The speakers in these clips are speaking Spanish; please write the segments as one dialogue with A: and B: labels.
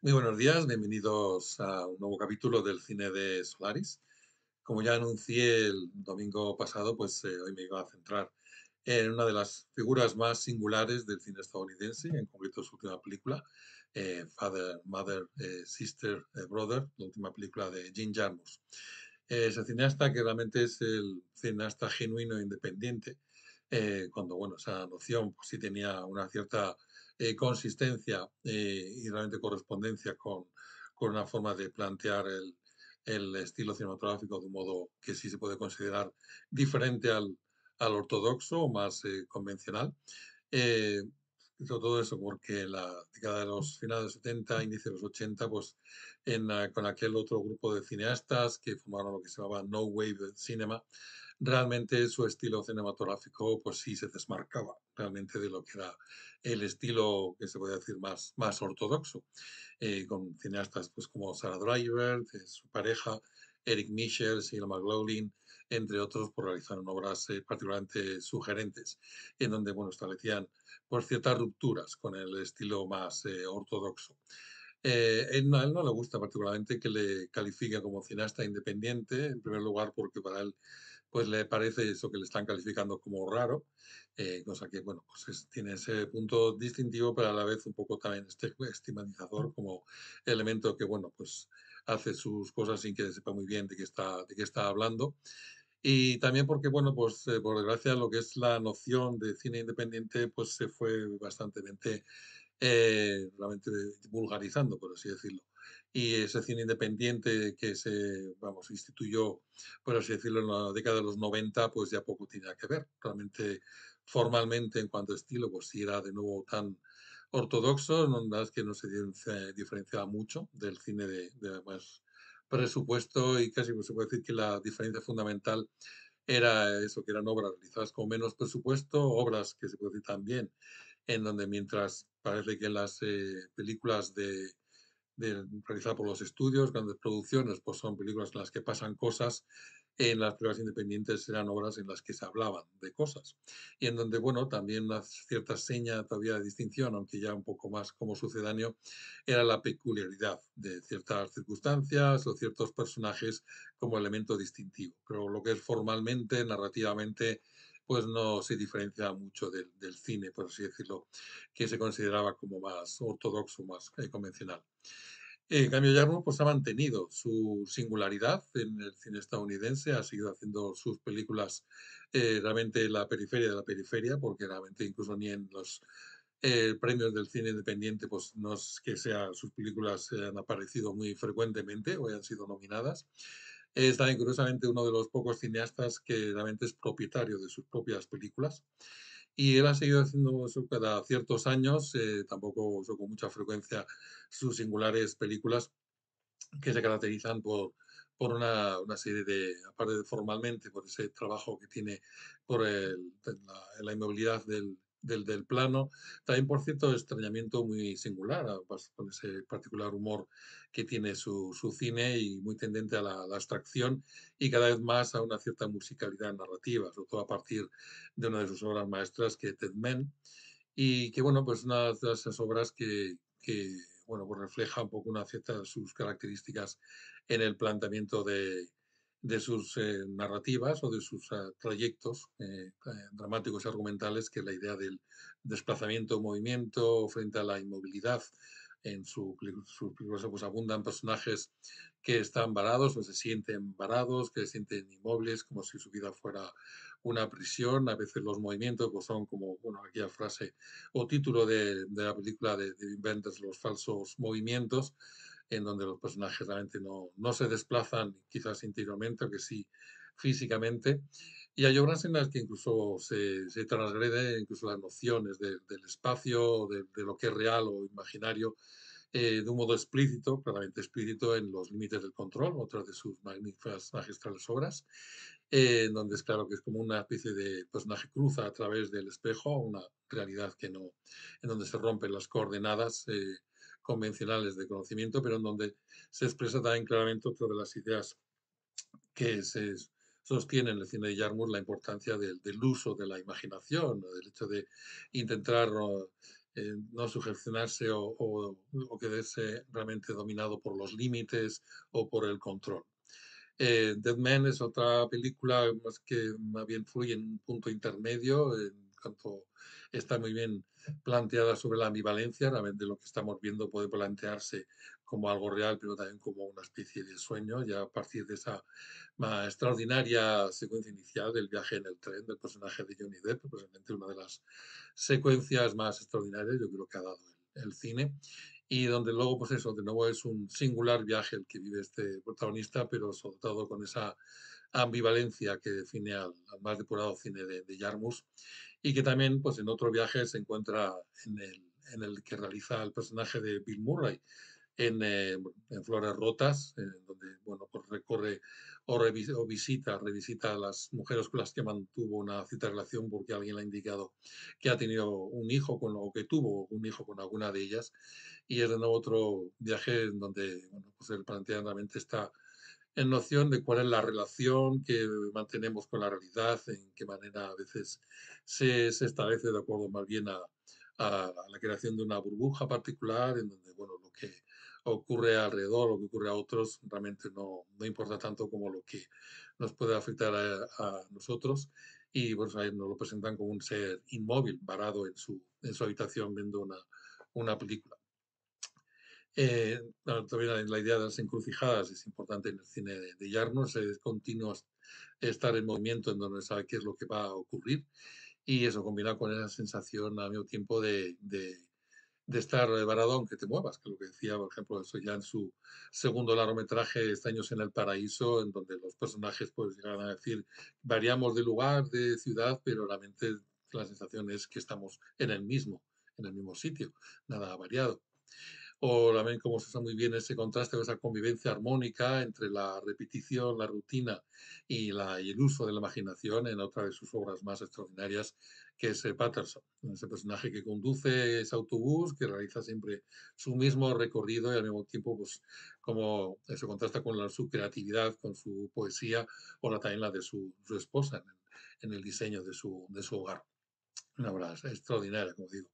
A: Muy buenos días, bienvenidos a un nuevo capítulo del cine de Solaris. Como ya anuncié el domingo pasado, hoy me iba a centrar en una de las figuras más singulares del cine estadounidense, en concreto su última película, Father, Mother, Sister, Brother, la última película de Jim Jarmusch. Ese cineasta que realmente es el cineasta genuino e independiente, cuando, bueno, esa noción pues sí tenía una cierta consistencia y realmente correspondencia con una forma de plantear el estilo cinematográfico de un modo que sí se puede considerar diferente al ortodoxo o más convencional. Eh, Hizo todo eso porque en la década de los finales de los 70, inicio de los 80, con aquel otro grupo de cineastas que formaron lo que se llamaba No Wave Cinema, realmente su estilo cinematográfico pues sí se desmarcaba realmente de lo que era el estilo que se puede decir más ortodoxo, con cineastas pues como Sarah Driver, su pareja, Eric Michel, Sheila McLaughlin, entre otros, por realizar obras particularmente sugerentes, en donde bueno, establecían por ciertas rupturas con el estilo más ortodoxo. A él no le gusta particularmente que le califique como cineasta independiente, en primer lugar porque para él pues le parece eso que le están calificando como raro, cosa que bueno, tiene ese punto distintivo, pero a la vez un poco también estigmatizador como elemento que bueno, pues hace sus cosas sin que sepa muy bien de qué está hablando. Y también porque, bueno, por desgracia, lo que es la noción de cine independiente, pues se fue bastantemente realmente vulgarizando, por así decirlo. Y ese cine independiente que vamos, instituyó, por así decirlo, en la década de los 90, pues ya poco tenía que ver. Realmente, formalmente, en cuanto a estilo, pues sí era de nuevo tan ortodoxo, no, la verdad es que no diferenciaba mucho del cine de más presupuesto y casi pues, se puede decir que la diferencia fundamental era eso, que eran obras realizadas con menos presupuesto, obras que se puede decir también en donde mientras parece que las películas realizadas por los estudios, grandes producciones, pues son películas en las que pasan cosas, en las películas independientes eran obras en las que se hablaban de cosas. Y en donde, bueno, también una cierta seña todavía de distinción, aunque ya un poco más como sucedáneo, era la peculiaridad de ciertas circunstancias o ciertos personajes como elemento distintivo. Pero lo que es formalmente, narrativamente, pues no se diferencia mucho del cine, por así decirlo, que se consideraba como más ortodoxo, más convencional. En cambio, Jarmusch pues, ha mantenido su singularidad en el cine estadounidense, ha seguido haciendo sus películas realmente en la periferia de la periferia, porque realmente incluso ni en los premios del cine independiente, pues no es que sus películas han aparecido muy frecuentemente o hayan sido nominadas. Es también, curiosamente, uno de los pocos cineastas que realmente es propietario de sus propias películas. Y él ha seguido haciendo eso cada ciertos años, tampoco uso con mucha frecuencia sus singulares películas que se caracterizan por una serie de, aparte de formalmente, por ese trabajo que tiene por la inmovilidad del plano, también por cierto extrañamiento muy singular, con ese particular humor que tiene su cine y muy tendente a la abstracción y cada vez más a una cierta musicalidad narrativa, sobre todo a partir de una de sus obras maestras, que es Dead Men, y que, bueno, pues una de esas obras que bueno, pues refleja un poco una cierta sus características en el planteamiento de sus narrativas o de sus trayectos dramáticos y argumentales, que es la idea del desplazamiento, movimiento frente a la inmovilidad. Sus películas pues, abundan personajes que están varados o se sienten varados, que se sienten inmóviles, como si su vida fuera una prisión. A veces los movimientos pues, son como, bueno, aquella frase o título de la película de Wim Wenders, Los falsos movimientos, en donde los personajes realmente no se desplazan quizás interiormente, aunque sí físicamente. Y hay obras en las que incluso se transgrede incluso las nociones del espacio, de lo que es real o imaginario, de un modo explícito, claramente explícito en Los límites del control, otra de sus magníficas, magistrales obras, en donde es claro que es como una especie de personaje cruza a través del espejo, una realidad que no, en donde se rompen las coordenadas convencionales de conocimiento, pero en donde se expresa también claramente otra de las ideas que se sostiene en el cine de Jarmusch, la importancia del uso de la imaginación, del hecho de intentar no sugestionarse o quedarse realmente dominado por los límites o por el control. Dead Man es otra película más que más bien fluye en un punto intermedio, en cuanto está muy bien planteada sobre la ambivalencia, realmente lo que estamos viendo puede plantearse como algo real, pero también como una especie de sueño, ya a partir de esa extraordinaria secuencia inicial del viaje en el tren del personaje de Johnny Depp, posiblemente una de las secuencias más extraordinarias, yo creo que ha dado el cine y donde luego, pues eso, de nuevo es un singular viaje el que vive este protagonista, pero sobre todo con esa ambivalencia que define al más depurado cine de Jarmusch y que también, pues en otro viaje se encuentra en el que realiza el personaje de Bill Murray, en Flores Rotas, donde bueno, pues recorre o visita, revisita a las mujeres con las que mantuvo una cita relación porque alguien le ha indicado que ha tenido un hijo o que tuvo un hijo con alguna de ellas. Y es de nuevo otro viaje en donde bueno, pues él plantea realmente esta en noción de cuál es la relación que mantenemos con la realidad, en qué manera a veces se establece de acuerdo más bien a la creación de una burbuja particular, en donde bueno, lo que ocurre alrededor, lo que ocurre a otros, realmente no importa tanto como lo que nos puede afectar a nosotros. Y pues ahí nos lo presentan como un ser inmóvil, varado en su habitación viendo una película. También la idea de las encrucijadas es importante en el cine de Yarnos, es continuo estar en movimiento en donde sabe qué es lo que va a ocurrir y eso combina con esa sensación al mismo tiempo de estar varado aunque te muevas, que lo que decía, por ejemplo, eso ya en su segundo largometraje, Estaños en el Paraíso, en donde los personajes pues llegan a decir, variamos de lugar, de ciudad, pero realmente la sensación es que estamos en el mismo sitio, nada ha variado o también cómo se usa muy bien ese contraste o esa convivencia armónica entre la repetición, la rutina y el uso de la imaginación en otra de sus obras más extraordinarias, que es Patterson, ese personaje que conduce ese autobús, que realiza siempre su mismo recorrido y al mismo tiempo, pues, como eso contrasta con su creatividad, con su poesía, o también la de su esposa en el diseño de su hogar. Una obra extraordinaria, como digo.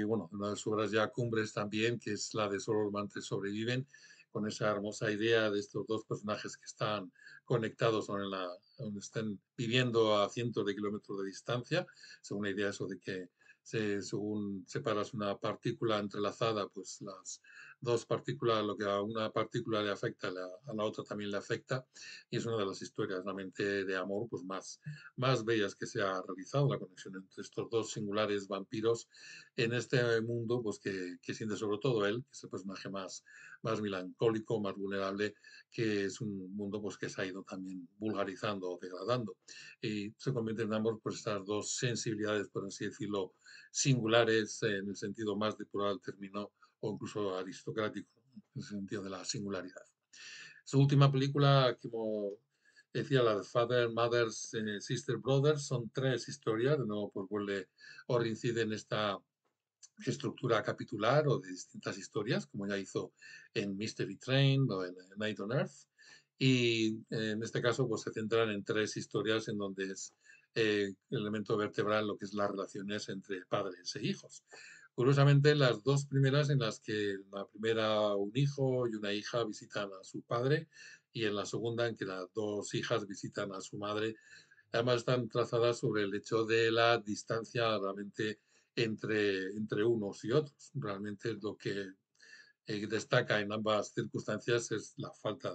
A: Bueno, una de sus obras ya cumbres también, que es la de Solo los amantes sobreviven, con esa hermosa idea de estos dos personajes que están conectados donde están viviendo a cientos de kilómetros de distancia, según la idea eso de que según separas una partícula entrelazada, pues las dos partículas, lo que a una partícula le afecta, a la otra también le afecta, y es una de las historias realmente de amor pues más bellas que se ha realizado, la conexión entre estos dos singulares vampiros en este mundo, pues que siente sobre todo él, que es el personaje más melancólico, más vulnerable, que es un mundo pues que se ha ido también vulgarizando o degradando. Y se convierten en ambos pues estas dos sensibilidades, por así decirlo, singulares en el sentido más depurado del término o incluso aristocrático, ¿no? En el sentido de la singularidad. Su última película, como decía, la de Father, Mothers, Sister, Brothers, son tres historias, de nuevo pues vuelve o reincide en esta estructura capitular o de distintas historias, como ya hizo en Mystery Train o en Night on Earth. Y en este caso pues se centran en tres historias en donde es el elemento vertebral lo que es las relaciones entre padres e hijos. Curiosamente, las dos primeras en las que la primera un hijo y una hija visitan a su padre y en la segunda en que las dos hijas visitan a su madre, además están trazadas sobre el hecho de la distancia realmente entre unos y otros. Realmente lo que destaca en ambas circunstancias es la falta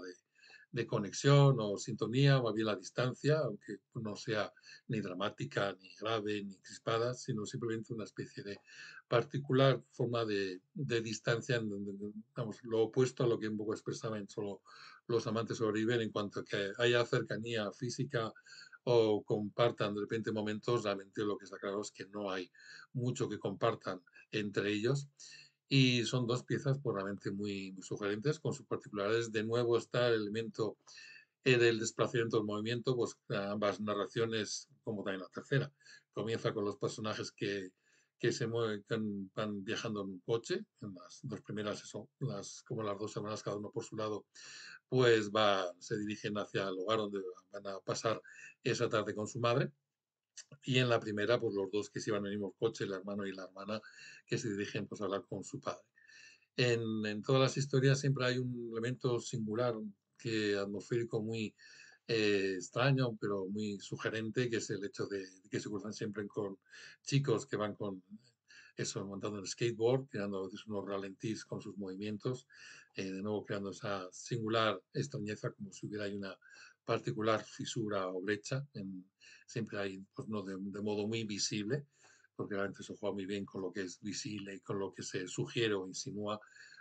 A: de conexión o sintonía, o bien la distancia, aunque no sea ni dramática, ni grave, ni crispada, sino simplemente una especie de particular forma de distancia en donde, digamos, lo opuesto a lo que un poco expresaban solo los amantes sobreviven en cuanto a que haya cercanía física o compartan de repente momentos, realmente lo que está claro es que no hay mucho que compartan entre ellos y son dos piezas pues, realmente muy sugerentes, con sus particularidades. De nuevo está el elemento del desplazamiento del movimiento, pues ambas narraciones, como también la tercera. Comienza con los personajes que se mueven, que van viajando en un coche, en las dos primeras, eso, como las dos semanas, cada uno por su lado, pues se dirigen hacia el lugar donde van a pasar esa tarde con su madre y en la primera, pues los dos que se iban en el mismo coche, el hermano y la hermana, que se dirigen pues a hablar con su padre. En todas las historias siempre hay un elemento singular, que atmosférico muy extraño, pero muy sugerente, que es el hecho de que se cruzan siempre con chicos que van con eso, montando el skateboard, creando a veces unos ralentis con sus movimientos, de nuevo creando esa singular extrañeza, como si hubiera ahí una particular fisura o brecha. Siempre hay, pues no de modo muy visible, porque realmente se juega muy bien con lo que es visible y con lo que se sugiere o insinúa,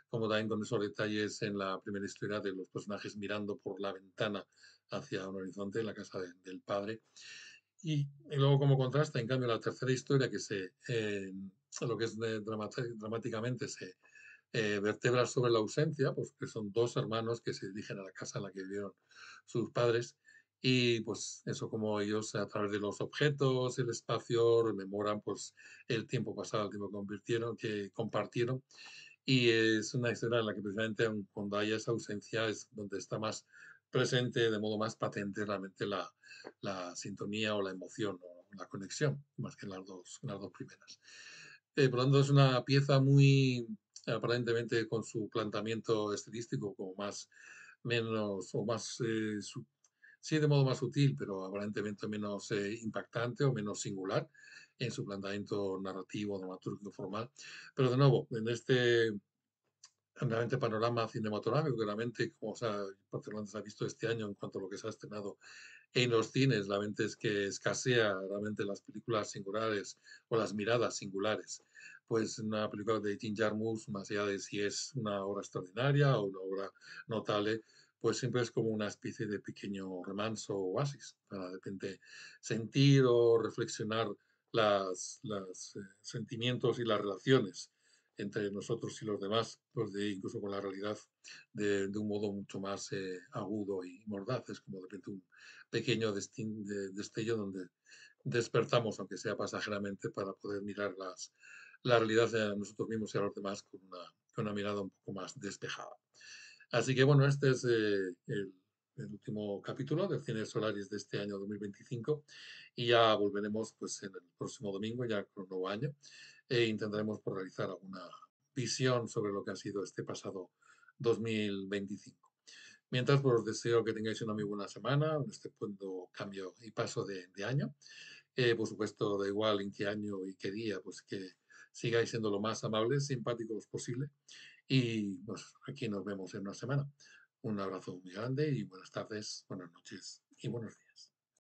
A: como también con esos detalles en la primera historia de los personajes mirando por la ventana hacia un horizonte en la casa del padre. Y luego como contraste, en cambio, la tercera historia que lo que es dramáticamente se vertebra sobre la ausencia, pues que son dos hermanos que se dirigen a la casa en la que vivieron sus padres y pues eso como ellos a través de los objetos, el espacio, rememoran pues el tiempo pasado, el tiempo que compartieron y es una historia en la que precisamente cuando hay esa ausencia es donde está más presente, de modo más patente realmente la sintonía o la emoción o la conexión, más que en las dos primeras. Por lo tanto, es una pieza muy, aparentemente con su planteamiento estilístico como más, menos o más, sí, de modo más sutil, pero aparentemente menos impactante o menos singular en su planteamiento narrativo, dramatúrgico, formal. Pero de nuevo, en este realmente panorama cinematográfico, que realmente, como particularmente se ha visto este año en cuanto a lo que se ha estrenado en los cines, realmente es que escasea realmente las películas singulares o las miradas singulares. Pues una película de Jim Jarmusch, más allá de si es una obra extraordinaria o una obra notable, pues siempre es como una especie de pequeño remanso o oasis para de repente sentir o reflexionar los sentimientos y las relaciones entre nosotros y los demás, pues incluso con la realidad de un modo mucho más agudo y mordaz. Es como de repente un pequeño destello donde despertamos, aunque sea pasajeramente, para poder mirar la realidad de nosotros mismos y a los demás con una mirada un poco más despejada. Así que bueno, este es el último capítulo del Cine Solaris de este año 2025 y ya volveremos pues en el próximo domingo, ya con un nuevo año, e intentaremos pues, realizar alguna visión sobre lo que ha sido este pasado 2025. Mientras, pues os deseo que tengáis una muy buena semana, en este punto cambio y paso de año. Por supuesto, da igual en qué año y qué día, pues que sigáis siendo lo más amables, simpáticos posible. Y pues aquí nos vemos en una semana. Un abrazo muy grande y buenas tardes, buenas noches y buenos días.